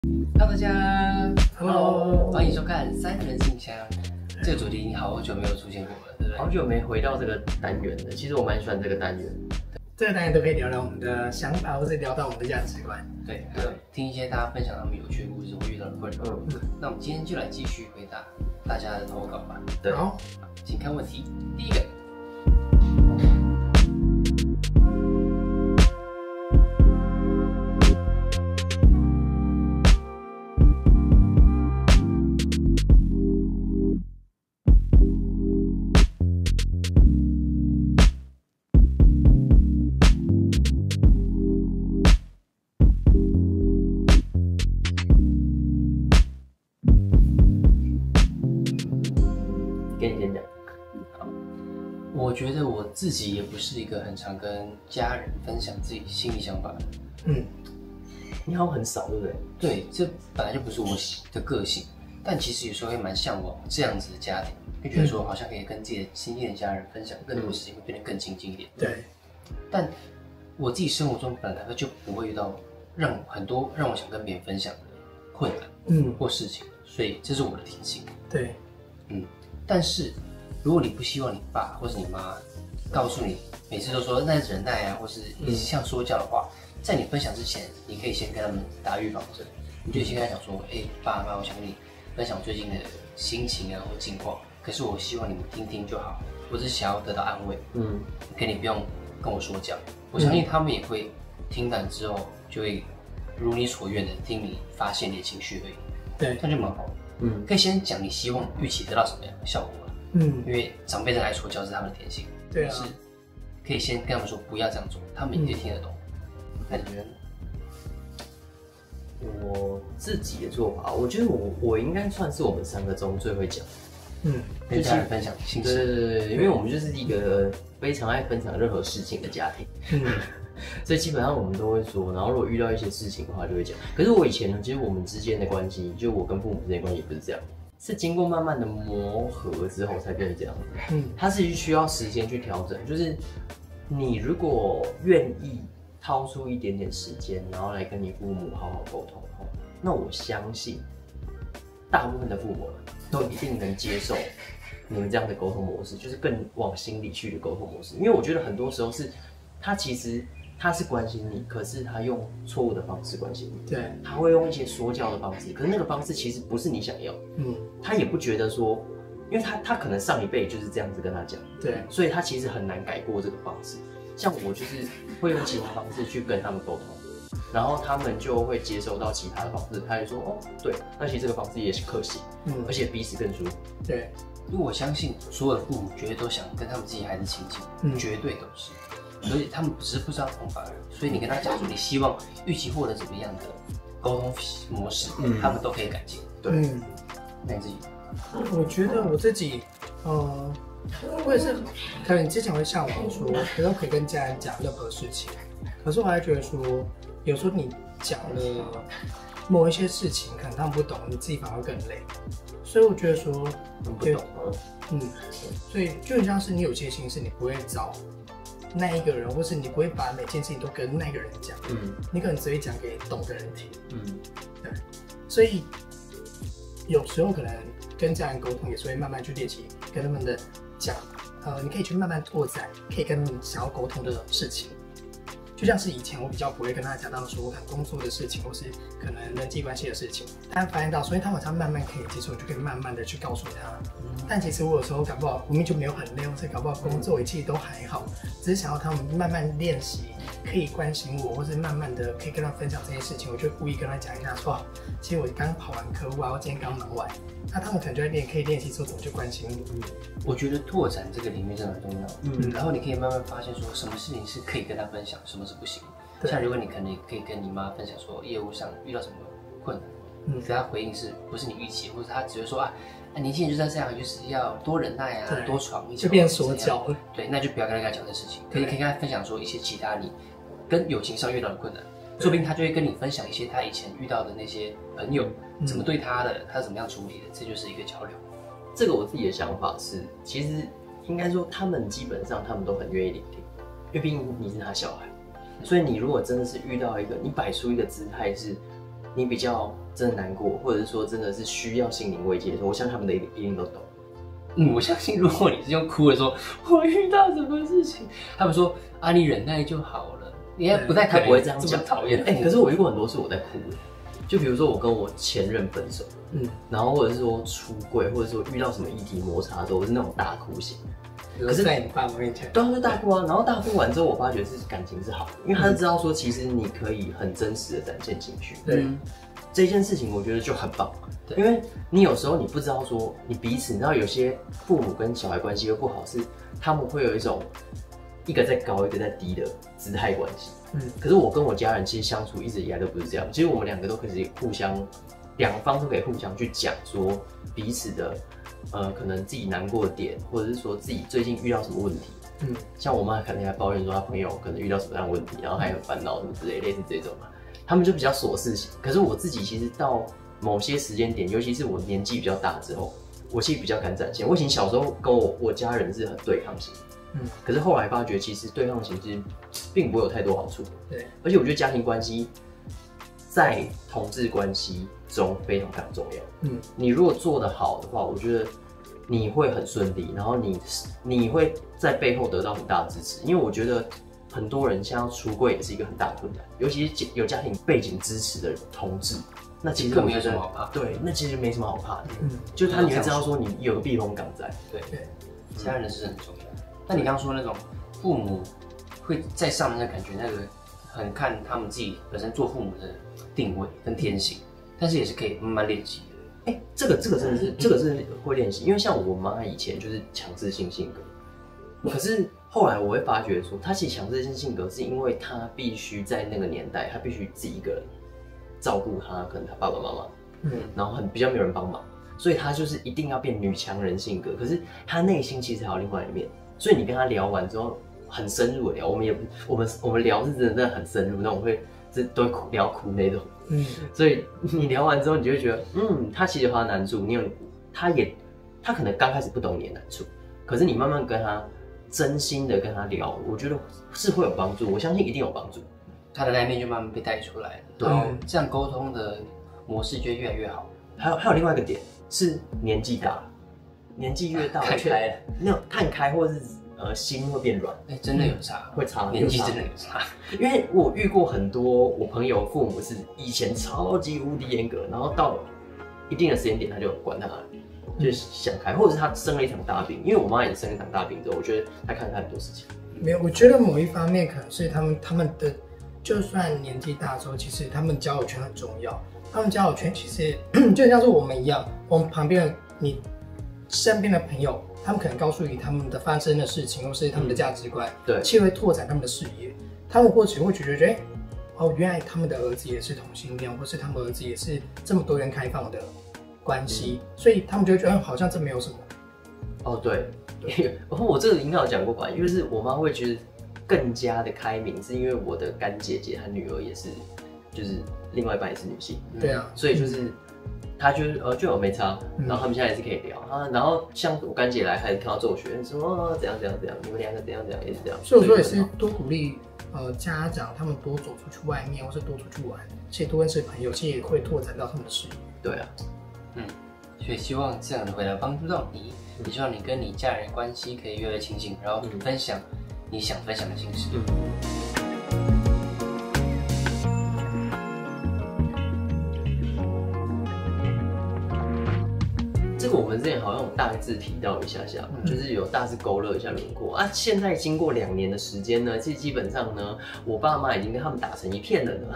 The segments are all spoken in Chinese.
Hello 大家 Hello 欢迎收看三人信箱。这个主题已经好久没有出现过了，对不对？好久没回到这个单元了，其实我蛮喜欢这个单元。这个单元都可以聊聊我们的想法，或是聊到我们的价值观。对，听一些大家分享他们有趣的故事或遇到的困扰。那我们今天就来继续回答大家的投稿吧。对，好，请看问题。第一个，跟你先讲。我觉得我自己也不是一个很常跟家人分享自己心里想法的。你好像很少，对不对？对，这本来就不是我的个性，但其实有时候会蛮向往这样子的家庭，就觉得说好像可以跟自己的亲近的家人分享更多事情，会变得更亲近一点。对，但我自己生活中本来就不会遇到很多让我想跟别人分享的困难，或事情，所以这是我的天性。对，但是如果你不希望你爸或是你妈告诉你，每次都说那是忍耐啊，或是一直像说教的话，在你分享之前，你可以先跟他们打预防针，你就先跟他讲说，爸妈，我想跟你分享最近的心情啊或近况，可是我希望你们听听就好，我只是想要得到安慰，可你不用跟我说教，我相信他们也会听完之后就会如你所愿的听你发泄你的情绪而已，对，这样就蛮好的。可以先讲你希望预期得到什么样的效果嘛？因为长辈在来说教是他们的天性，对啊，是可以先跟他们说不要这样做，他们也听得懂。那你觉得呢？我自己的做法，我觉得我应该算是我们三个中最会讲。跟家人分享心事。对，因为我们就是一个非常爱分享任何事情的家庭。所以基本上我们都会说，然后如果遇到一些事情的话就会讲。可是我以前呢，其实我们之间的关系，就我跟父母之间的关系不是这样，是经过慢慢的磨合之后才变成这样子。它是需要时间去调整，就是你如果愿意掏出一点点时间，然后来跟你父母好好沟通的话，那我相信大部分的父母都一定能接受你们这样的沟通模式，就是更往心里去的沟通模式。因为我觉得很多时候是他其实他是关心你，可是他用错误的方式关心你。对，他会用一些说教的方式，可是那个方式其实不是你想要。他也不觉得说，因为他可能上一辈就是这样子跟他讲，对，所以他其实很难改过这个方式。像我就是会用其他方式去跟他们沟通，然后他们就会接收到其他的方式，他就说哦，对，那其实这个方式也是可行，而且彼此更舒服。对，因为我相信所有的父母绝对都想跟他们自己孩子亲近，绝对都是。所以他们只是不知道方法而已。所以你跟他讲说，你希望预期获得怎么样的沟通模式，他们都可以改进。对，那你自己？我觉得我自己，我也是，可能之前会向往说，可能可以跟家人讲任何事情，可是我还觉得说，有时候你讲了某一些事情，可能他们不懂，你自己反而更累。所以我觉得说，不懂，所以就很像是你有些心事，你不会找那一个人，或是你不会把每件事情都跟那个人讲，你可能只会讲给懂的人听，对，所以有时候可能跟家人沟通也是会慢慢去练习跟他们的讲，你可以去慢慢拓展，可以跟他们想要沟通的事情。就像是以前我比较不会跟他讲到说我可能工作的事情，或是可能人际关系的事情，他发现到，所以他晚上慢慢可以接受，就可以慢慢的去告诉他。但其实我有时候搞不好我们就没有很累，或者搞不好工作其实都还好，只是想要他们慢慢练习，可以关心我，或是慢慢的可以跟他分享这些事情，我就故意跟他讲一下说，其实我刚跑完客户啊，我今天刚忙完，那他们可能就会可以练习说怎么去关心我。我觉得拓展这个领域真的很重要，然后你可以慢慢发现说什么事情是可以跟他分享，什么是不行。像如果你可能可以跟你妈分享说业务上遇到什么困难，可他回应是不是你预期，或者他只会说年轻人就是要这样，就是要多忍耐啊，多闯一下，就变说教了。对，那就不要跟他讲这事情，可以跟他分享说一些其他你跟友情上遇到的困难，说不定他就会跟你分享一些他以前遇到的那些朋友怎么对他的，他是怎么样处理的，这就是一个交流。这个我自己的想法是，其实应该说他们基本上他们都很愿意聆听，因为毕竟你是他小孩，所以你如果真的是遇到一个你摆出一个姿态是，你比较真的难过，或者是说真的是需要心灵慰藉的时候，我相信他们一定都懂。我相信如果你是用哭的说，我遇到什么事情，他们说啊，你忍耐就好了，应该不太可能，他不会这样讲。讨厌。可是我遇过很多次我在哭的，就比如说我跟我前任分手，然后或者是说出柜，或者说遇到什么议题摩擦的时候，我是那种大哭型。可是在你爸妈面前，对啊，就大哭啊，然后大哭完之后，我发觉是感情是好的，因为他就知道说，其实你可以很真实的展现情绪。对，这件事情我觉得就很棒，因为你有时候你不知道说你彼此，你知道有些父母跟小孩关系又不好，是他们会有一种一个在高一个在低的姿态关系。可是我跟我家人其实相处一直以来都不是这样，其实我们两个都可以互相，两方都可以互相去讲说彼此的。可能自己难过的点，或者是说自己最近遇到什么问题，像我妈可能还抱怨说她朋友可能遇到什么样的问题，然后还很烦恼什么之类，类似这种嘛，他们就比较琐事型。可是我自己其实到某些时间点，尤其是我年纪比较大之后，我其实比较敢展现。我以前小时候跟我家人是很对抗型，可是后来发觉其实对抗型其实并不会有太多好处。对，而且我觉得家庭关系在同志关系中非常非常重要。你如果做得好的话，我觉得你会很顺利，然后你会在背后得到很大的支持。因为我觉得很多人现在要出柜也是一个很大的困难，尤其是有家庭背景支持的同志，那其实更没有什么好怕。对，那其实没什么好怕的。就是你会知道说你有个避风港在。对，家人是很重要。那你刚刚说那种父母会在上面的感觉，那个很看他们自己本身做父母的定位跟天性，但是也是可以慢慢练习的。这个真的是这个是会练习，因为像我妈以前就是强制性性格，可是后来我会发觉说，她其实强制性性格是因为她必须在那个年代，她必须自己一个人照顾她，可能她爸爸妈妈，然后比较没有人帮忙，所以她就是一定要变女强人性格。可是她内心其实还有另外一面，所以你跟她聊完之后，很深入的聊，我们聊是真的很深入，那种都会聊哭那种。所以你聊完之后，你就会觉得，他其实有他的难处，他可能刚开始不懂你的难处，可是你慢慢跟他真心的跟他聊，我觉得是会有帮助，我相信一定有帮助。他的那一面就慢慢被带出来了，对，然后这样沟通的模式就越来越好。还有另外一个点是年纪大，年纪越大，看开了，那种看开或是心会变软，真的有差，会差，年纪真的有差。因为我遇过很多我朋友父母是以前超级无敌严格，然后到一定的时间点他就管他了，就是想开，或者是他生了一场大病。因为我妈也生了一场大病之后，我觉得她看了很多事情。没有，我觉得某一方面可能是他们的，就算年纪大之后，其实他们交友圈很重要。他们交友圈其实就像是我们一样，我们旁边的你身边的朋友。他们可能告诉你他们的发生的事情，或是他们的价值观，对，其实会拓展他们的视野。他们或许会觉得，原来他们的儿子也是同性恋，或是他们儿子也是这么多元开放的关系，所以他们就会觉得，好像这没有什么。对，然后我这个应该有讲过吧，因为是我妈会觉得更加的开明，是因为我的干姐姐她女儿也是，就是另外一半也是女性，对啊，所以就是。他就有没差，然后他们现在也是可以聊啊。然后像我干姐来，还看到奏学说怎样，你们两个怎样也是这样。所以我说也是多鼓励家长他们多走出去外面，或是多出去玩，其实多认识朋友，其实也会拓展到他们的视野。对啊，所以希望这样的回答帮助到你，也希望你跟你家人关系可以越来越亲近，然后分享你想分享的心事。这个我们之前好像有大致提到一下，就是有大致勾勒一下轮廓啊。现在经过2年的时间呢，其实基本上呢，我爸妈已经跟他们打成一片了呢，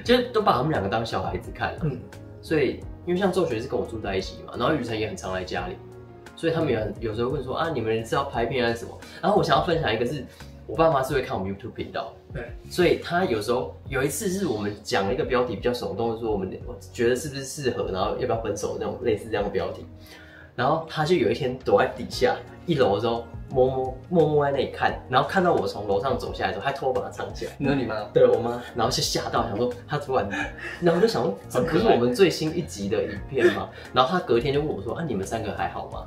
就是都把他们2个当小孩子看了。所以因为像奏学是跟我住在一起嘛，然后雨辰也很常来家里，所以他们也有时候问说啊，你们是要拍片还是什么？然后我想要分享一个是。我爸妈是会看我们 YouTube 频道，对，所以他有时候有一次是我们讲了一个标题比较耸动的说我觉得是不是适合，然后要不要分手那种类似这样的标题，然后他就有一天躲在底下1楼的时候默默在那里看，然后看到我从楼上走下来的时候，他偷把它藏起来。你说你妈？对我妈，然后就吓到，想说他突然，然后我就想说，这不是我们最新一集的影片吗？然后他隔天就问我说：“啊，你们3个还好吗？”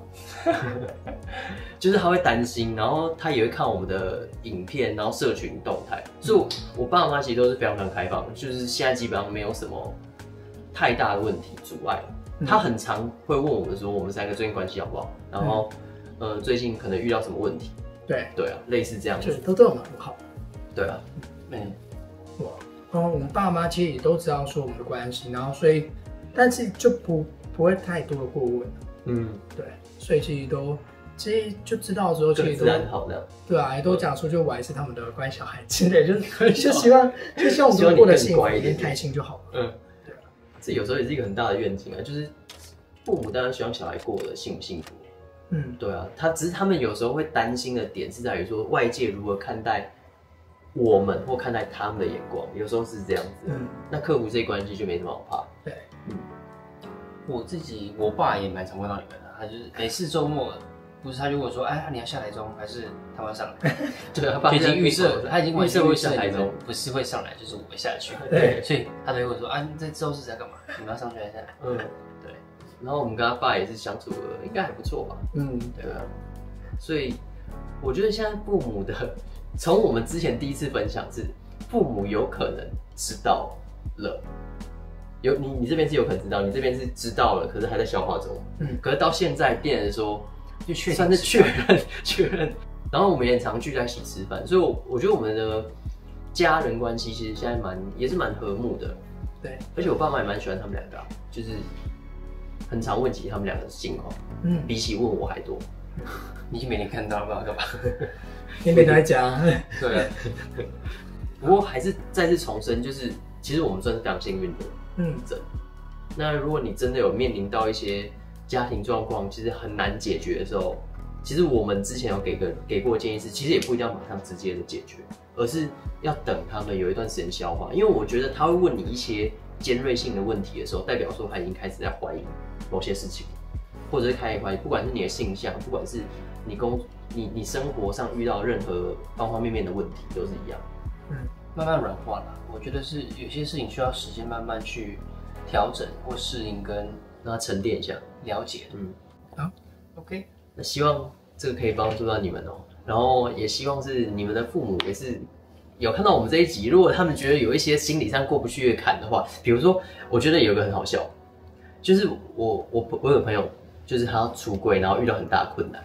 就是他会担心，然后他也会看我们的影片，然后社群动态，所以我爸妈其实都是非常非常开放的，就是现在基本上没有什么太大的问题阻碍。他很常会问我们说，我们3个最近关系好不好？然后，最近可能遇到什么问题？对啊，类似这样子，都对我们很好。对啊，哇，然后我们爸妈其实也都知道说我们的关系，然后所以，但是就不会太多的过问。对，所以其实就知道之后，其实都自然好的。对啊，也都讲说，就我还是他们的乖小孩之类，就希望我们过得幸福一点、开心就好了。对啊，这有时候也是一个很大的愿景啊，就是父母当然希望小孩过得幸不幸福。对啊，只是他们有时候会担心的点是在于说外界如何看待我们或看待他们的眼光，有时候是这样子。那克服这一关系就没什么好怕。对，我爸也蛮常问到你们的，他就是每次周末，不是他就问我说，哎，你要下台中还是他们上来？对啊，他已经预设预设台中不是会上来，就是我会下去。对，所以他都会问说，啊，你这周是在干嘛？你们要上去还是下来？对。然后我们跟他爸也是相处的应该还不错吧？对啊。所以我觉得现在父母的，从我们之前第一次分享是，父母有可能知道了。你这边是有可能知道，你这边是知道了，可是还在消化中。可是到现在变成说，就算是确认。然后我们也常聚在一起吃饭，所以我觉得我们的家人关系其实现在也是蛮和睦的。对，而且我爸妈也蛮喜欢他们两个，就是很常问起他们两个的近况，比起问我还多。你每天看到了干嘛？你每天在讲。对啊。不过还是再次重申，就是其实我们算是非常幸运的。那如果你真的有面临到一些家庭状况，其实很难解决的时候，其实我们之前有给过建议是，其实也不一定要马上直接的解决，而是要等他们有一段时间消化。因为我觉得他会问你一些尖锐性的问题的时候，代表说他已经开始在怀疑某些事情，或者是开始怀疑，不管是你的性向，不管是你生活上遇到任何方方面面的问题，都是一样。慢慢软化了。我觉得是有些事情需要时间慢慢去调整或适应，跟让它沉淀一下，了解。好 ，OK。那希望这个可以帮助到你们哦。然后也希望是你们的父母也是有看到我们这一集，如果他们觉得有一些心理上过不去的坎的话，比如说，我觉得有个很好笑，就是我有朋友，就是他要出柜，然后遇到很大的困难。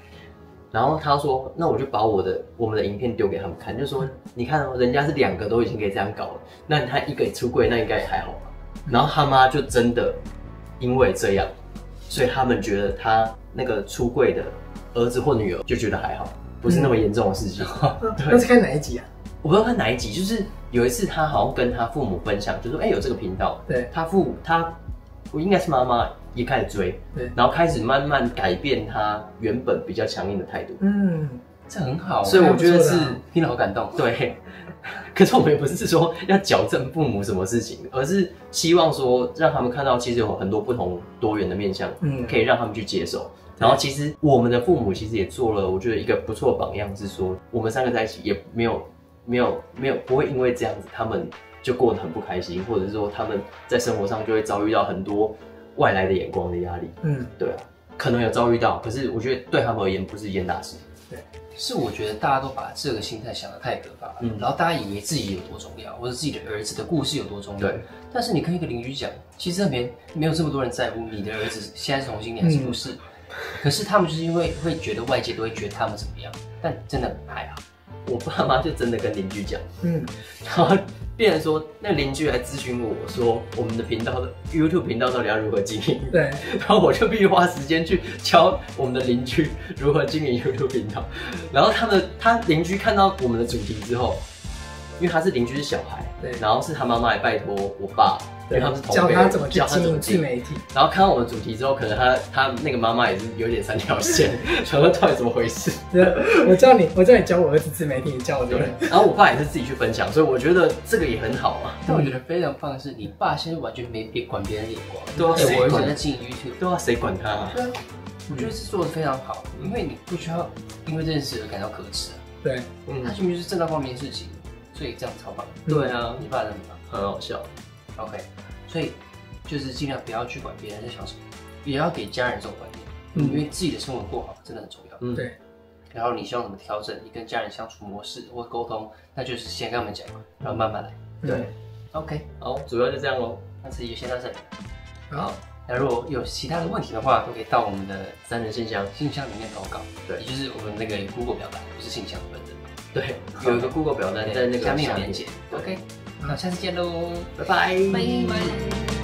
然后他说：“那我就把我们的影片丢给他们看，就说你看哦，人家是2个都已经可以这样搞了，那他1个出柜，那应该也还好吧？”然后他妈就真的因为这样，所以他们觉得他那个出柜的儿子或女儿就觉得还好，不是那么严重的事情。那是看哪一集啊？我不知道看哪一集，就是有一次他好像跟他父母分享，就说：“哎，有这个频道。”对，我应该是妈妈也开始追，对，然后开始慢慢改变他原本比较强硬的态度。这很好，所以我觉得是听得好感动。对，可是我们也不是说要矫正父母什么事情，而是希望说让他们看到其实有很多不同多元的面向，可以让他们去接受。然后其实我们的父母其实也做了，我觉得一个不错的榜样，是说我们3个在一起也没有不会因为这样子他们就过得很不开心，或者是说他们在生活上就会遭遇到很多外来的眼光的压力。对啊，可能有遭遇到，可是我觉得对他们而言不是一件大事。对，是我觉得大家都把这个心态想得太可怕了，然后大家以为自己有多重要，或者自己的儿子的故事有多重要。对，但是你跟一个邻居讲，其实那边没有这么多人在乎你的儿子现在是同性恋还是不是。可是他们就是因为会觉得外界都会觉得他们怎么样，但真的还好。我爸妈就真的跟邻居讲，然后变成说那邻居来咨询我说，我们的频道的 YouTube 频道到底要如何经营？对，然后我就必须花时间去教我们的邻居如何经营 YouTube 频道。然后他邻居看到我们的主题之后，因为他是邻居是小孩，对，然后是他妈妈来拜托我爸。因为他们是同辈，教他怎么去经营自媒体，然后看到我们主题之后，可能他那个妈妈也是有点3条线，想说到底怎么回事？我叫你教我儿子自媒体，你教我这个。然后我爸也是自己去分享，所以我觉得这个也很好啊。但我觉得非常棒的是，你爸现在完全没管别人的眼光，对啊，我儿子在经营 YouTube， 对啊，谁管他啊？对啊，我觉得是做的非常好，因为你不需要因为这件事而感到可耻啊。对，他明明就是正大光明的事情，所以这样超棒。对啊，你爸真的很棒，很好笑。OK， 所以。就是尽量不要去管别人在想什么，也要给家人这种观念，因为自己的生活过好真的很重要。对。然后你希望怎么调整你跟家人相处模式或沟通，那就是先跟他们讲，然后慢慢来。对。OK，好，主要就这样咯。那这集就先到这里。好，那如果有其他的问题的话，都可以到我们的3人信箱信箱里面投稿。对，也就是我们那个 Google 表单，不是信箱本人。对，有一个 Google 表单在那个下面有下连接。OK，那下次见喽，拜拜，拜拜。